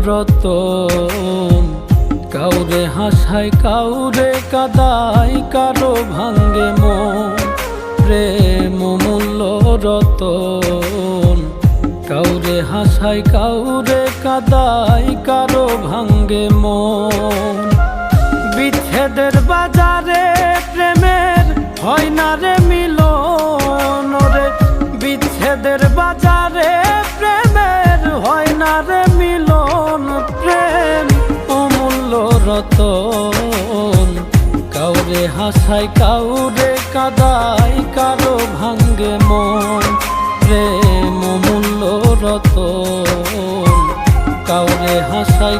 রতন। কাউরে হাসায় কাউরে কাদায়, কারো ভাঙ্গে মন। প্রেম অমূল্য রতন। কাউরে হাসায় কাউরে কাদায়, কারো ভাঙ্গে মন। বিচ্ছেদের বাজারে প্রেমের হয় না রে মিলন রে। বিচ্ছেদের বাজারে প্রেমের হয় না রে মিলন। প্রেম অমূল্য রতন। কাউরে হাসায় কাউরে কাদায়, কারো ভাঙ্গে মন। প্রেম অমূল্য রতন। কাউরে হাসায়